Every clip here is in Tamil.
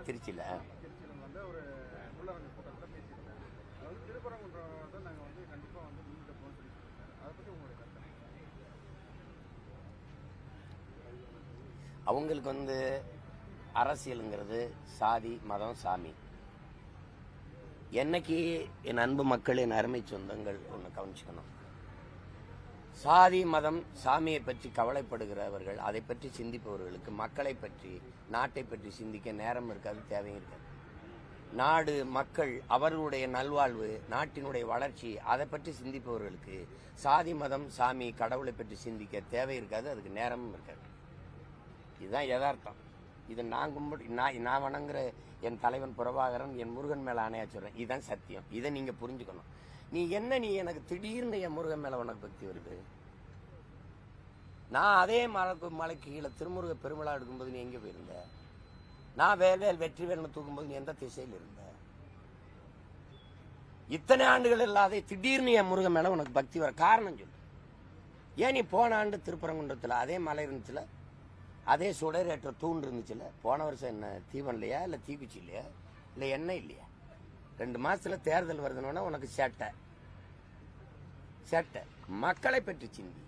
திருச்சியில் வந்து ஒரு உள்ளரங்க கூட்டத்தில் பேசியிருக்காரு. அதாவது திருப்பரங்குன்றம் வந்து நாங்கள் வந்து கண்டிப்பாக வந்து முன்னிட்டு போகணும்னு சொல்லி சொல்லியிருக்காரு. அதை பற்றி உங்களுடைய கருத்து? அவங்களுக்கு வந்து அரசியலுங்கிறது சாதி மதம் சாமி. என்னைக்கு என் அன்பு மக்கள் என் அருமை சொந்தங்கள் ஒன்று கவனிச்சுக்கணும். சாதி மதம் சாமியை பற்றி கவலைப்படுகிறவர்கள், அதை பற்றி சிந்திப்பவர்களுக்கு மக்களை பற்றி நாட்டை பற்றி சிந்திக்க நேரம் இருக்காது, தேவையும் இருக்காது. நாடு மக்கள் அவர்களுடைய நல்வாழ்வு நாட்டினுடைய வளர்ச்சி அதை பற்றி சிந்திப்பவர்களுக்கு சாதி மதம் சாமி கடவுளை பற்றி சிந்திக்க தேவை இருக்காது, அதுக்கு நேரமும் இருக்காது. இதுதான் யதார்த்தம். இது நான் வணங்குற என் தலைவன் பிரபாகரன் என் முருகன் மேல ஆணையா சொல்றேன். இதுதான் சத்தியம். இதை நீங்க புரிஞ்சுக்கணும். நீ எனக்கு திடீர்னு என் முருகன் மேல உனக்கு பக்தி வருது? நான் அதே மலைக்கு கீழே திருமுருக பெருமிழா எடுக்கும்போது நீ எங்க போயிருந்த? நான் வெற்றி வேல்னு தூக்கும்போது நீ எந்த திசையில் இருந்த? இத்தனை ஆண்டுகள் இல்லாத திடீர்னு என் முருகன் மேல உனக்கு பக்தி வர காரணம் சொல்லு. ஏன் நீ போன ஆண்டு திருப்பரங்குன்றத்துல அதே மலை இருந்துச்சுல, அதே சுடரேற்ற தூண் இருந்துச்சுல, போன வருஷம் என்ன தீபம் இல்லையா, இல்ல தீக்குச்சி இல்லையா, இல்ல எண்ணெய் இல்லையா? 2 மாசத்துல தேர்தல் வருதுன்னா உனக்கு சேட்டை. மக்களை பற்றி சிந்தி.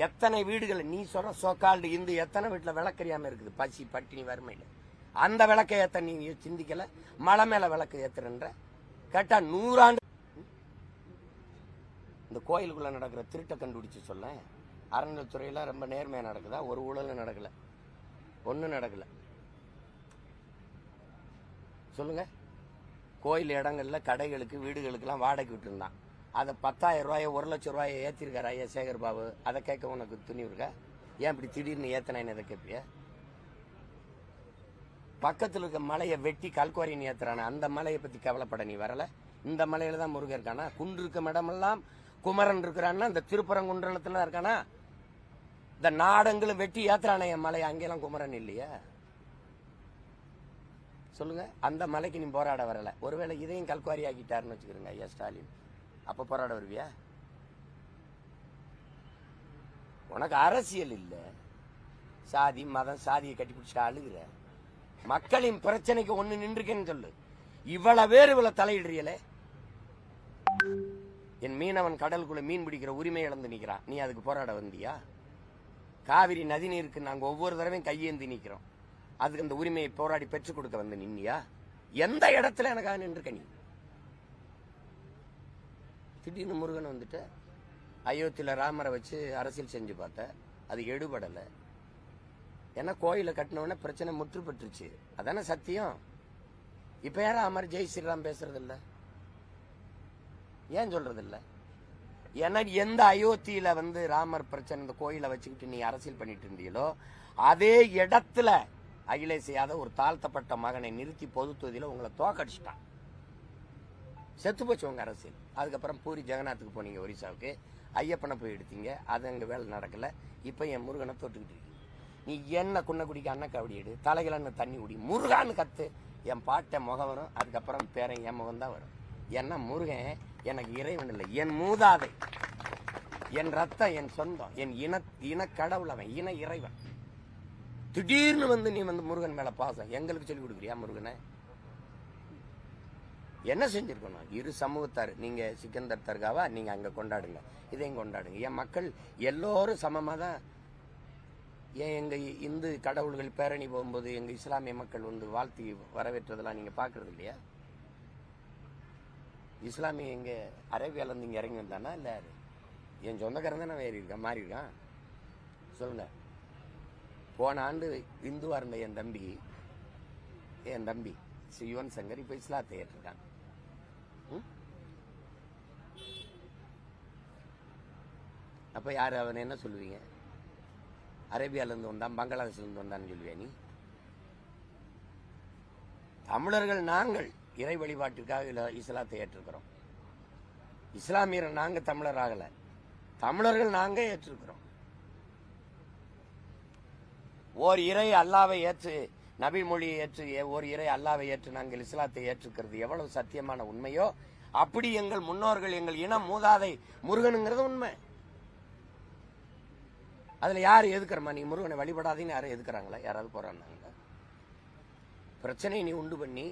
எத்தனை வீடுகள் நீ சொல்ற சோக்கால்டு இந்து எத்தனை வீட்டுல விளக்கறியாம இருக்குது, பசி பட்டினி வறுமையில. அந்த விளக்கை ஏத்த நீ சிந்திக்கல. மலை மேல விளக்கு ஏத்துறன்ற கேட்டா 100 ஆண்டு. இந்த கோயிலுக்குள்ள நடக்கிற திருட்டை கண்டுபிடிச்சு சொல்ல. அறநிலைத்துறையில ரொம்ப நேர்மையா நடக்குதா? ஒரு ஊழலும் நடக்கல, ஒன்னும் நடக்கல. சொல்லுங்க. கோயில் இடங்கள்ல கடைகளுக்கு வீடுகளுக்கெல்லாம் வாடகை விட்டு இருந்தான். அதை 10,000 ரூபாயை 1 லட்சம் ரூபாயை ஏற்றிருக்காரு ஐயா சேகர் பாபு. அதை கேட்க உனக்கு துணி இருக்கா? ஏன் இப்படி திடீர்னு ஏத்தனேன்னு எதை கேட்பிய? பக்கத்தில் இருக்க மலையை வெட்டி கல்குவாரின்னு ஏத்துறான அந்த மலையை பத்தி கவலைப்பட நீ வரல. இந்த மலையில தான் முருகன் இருக்கானா? குன்று இருக்கும் இடமெல்லாம் குமரன் இருக்கிறான்னா இந்த திருப்பரங்குன்றத்துல இருக்கானா? இந்த நாடங்களும் வெட்டி ஏத்துறான என் மலை, அங்கெல்லாம் குமரன் இல்லையா? சொல்லுங்க. அந்த மலைக்கு நீ போராட வரல. ஒருவேளை இதையும் கல்குவாரி ஆக்கிட்டாருன்னு வச்சுக்கிறோங்க ஐயா ஸ்டாலின், அப்ப போராட வருவியா? உனக்கு அரசியல் இல்ல, சாதி மதம் சாதியை கட்டி பிடிச்சிட்டு அழுகுற. மக்களின் பிரச்சனைக்கு ஒண்ணு நின்றுக்கேன்னு சொல்லு. இவ்வளவு பேர் இவ்வளவு தலையிடுறீங்களே. என் மீனவன் கடலுக்குள்ள மீன் பிடிக்கிற உரிமை இழந்து நிக்கிறான், நீ அதுக்கு போராட வந்தியா? காவிரி நதி நீருக்கு நாங்க ஒவ்வொரு தடவையும் கையேந்தி நிக்கிறோம், அதுக்கு அந்த உரிமையை போராடி பெற்றுக் கொடுக்க வந்து நின்னியா? எந்த இடத்துல எனக்காக நின்றுக்க நீ? திடீர்னு முருகன் வந்துட்டு அயோத்தியில ராமரை வச்சு அரசியல் செஞ்சு பார்த்த, அது எடுபடல. ஏன்னா கோயில கட்டினவன பிரச்சனை முற்று பெற்றுச்சு, அதான சத்தியம். இப்ப யாரும் அமர் ஜெய் ஸ்ரீராம் பேசுறது இல்ல, ஏன் சொல்றது இல்ல? ஏன்னா எந்த அயோத்தியில வந்து ராமர் பிரச்சனை இந்த கோயிலை வச்சுக்கிட்டு நீ அரசியல் பண்ணிட்டு இருந்தீங்களோ அதே இடத்துல அகிலேஷ் யாதவ் ஒரு தாழ்த்தப்பட்ட மகனை நிறுத்தி பொது தொகுதியில உங்களை தோக்கடிச்சிட்டான். செத்து போச்சு உங்க அரசியல். அதுக்கப்புறம் பூரி ஜெகநாத்துக்கு போனீங்க, ஒரிசாவுக்கு ஐயப்பனை போய் எடுத்தீங்க, அது அங்க வேலை நடக்கல. இப்ப என் முருகனை தொட்டுக்கிட்டு இருக்கீங்க. நீ என்ன குடிக்க அண்ணன் கபடி எடு, தலைகளன்னு தண்ணி குடி, முருகான்னு கத்து, என் பாட்டை முகம் வரும். அதுக்கப்புறம் பேரன் என் முகம் தான் வரும். ஏன்னா முருகன் எனக்கு இறைவன் இல்லை, என் மூதாதை, என் ரத்தம், என் சொந்தம், என் இன கடவுள், அவன் இன இறைவன். திடீர்னு வந்து நீ வந்து முருகன் மேல பாசம் எங்களுக்கு சொல்லி கொடுக்குறியா? முருகனை என்ன செஞ்சிருக்கணும்? இரு சமூகத்தார், நீங்க சிக்கந்தர் தர்காவா நீங்க அங்க கொண்டாடுங்க, இதையும் கொண்டாடுங்க. என் மக்கள் எல்லோரும் சமமா தான். ஏன் எங்க இந்து கடவுள்கள் பேரணி போகும்போது எங்க இஸ்லாமிய மக்கள் வந்து வாழ்த்தி வரவேற்றதெல்லாம் நீங்க பாக்குறது இல்லையா? இஸ்லாமிய எங்க அரேபியால இருந்து இங்க இறங்கி வந்தானா? இல்ல என் சொந்தக்காரன் தானே வேறி இருக்கான், மாறி இருக்கான். சொல்லுங்க. போன ஆண்டு இந்துவா இருந்த என் தம்பி யுவன் சங்கர் இப்ப இஸ்லாத்தை ஏற்றிருக்கான். அப்ப யாரு அவன் என்ன சொல்லுவீங்க? அரேபியால இருந்து வந்தான், பங்களாதேஷ்ல இருந்து வந்தான்னு சொல்லுவியா நீ? தமிழர்கள் நாங்கள் இறை வழிபாட்டிற்காக இஸ்லாத்தை ஏற்றிருக்கிறோம். இஸ்லாமியர் நாங்க தமிழர் ஆகல, தமிழர்கள் நாங்க ஏற்றிருக்கிறோம். ஓர் இறை அல்லாவை ஏற்று, நபி மொழியை ஏற்று, ஓர் இறை அல்லாவை ஏற்று நாங்கள் இஸ்லாத்தை ஏற்றுக்கிறது எவ்வளவு சத்தியமான உண்மையோ அப்படி எங்கள் முன்னோர்கள், எங்கள் இன மூதாதை முருகனுங்கிறது உண்மை. அதுல யாரு எதுக்குறமா? நீ முருகனை வழிபடாதீன்னு யாரும் எதுக்குறாங்களா? யாராவது போறாங்க? பிரச்சனையை நீ உண்டு பண்ணி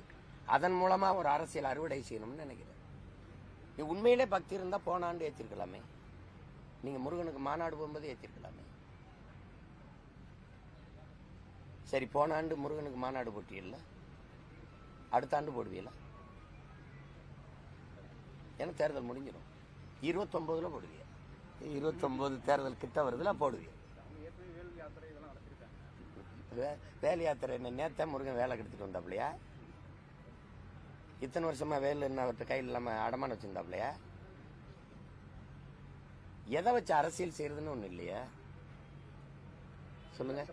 அதன் மூலமா ஒரு அரசியல் அறுவடை செய்யணும்னு நினைக்கிறேன். நீ உண்மையிலே பக்தி இருந்தா போன ஆண்டு ஏற்றிருக்கலாமே. நீங்க முருகனுக்கு மாநாடு போகும்போது ஏற்றிருக்கலாமே. சரி, போன ஆண்டு முருகனுக்கு மாநாடு போட்டியல்ல, அடுத்த ஆண்டு போடுவீங்களா? ஏன்னா தேர்தல் முடிஞ்சிடும். 29ல போடுவீங்க. 29 தேர்தல் கிட்ட வருதுல போடுவீங்க. வேல் யாத்திரை என்ன நேத்த முருகன் வேலை கெடுத்துட்டு வந்தாப்லையா? இத்தனை வருஷமா வேலு என்ன அவர்கிட்ட கையில் இல்லாம அடமான வச்சிருந்தாப்லையா? எதை வச்சு அரசியல் செய்யறதுன்னு ஒண்ணு இல்லையா? சொல்லுங்க.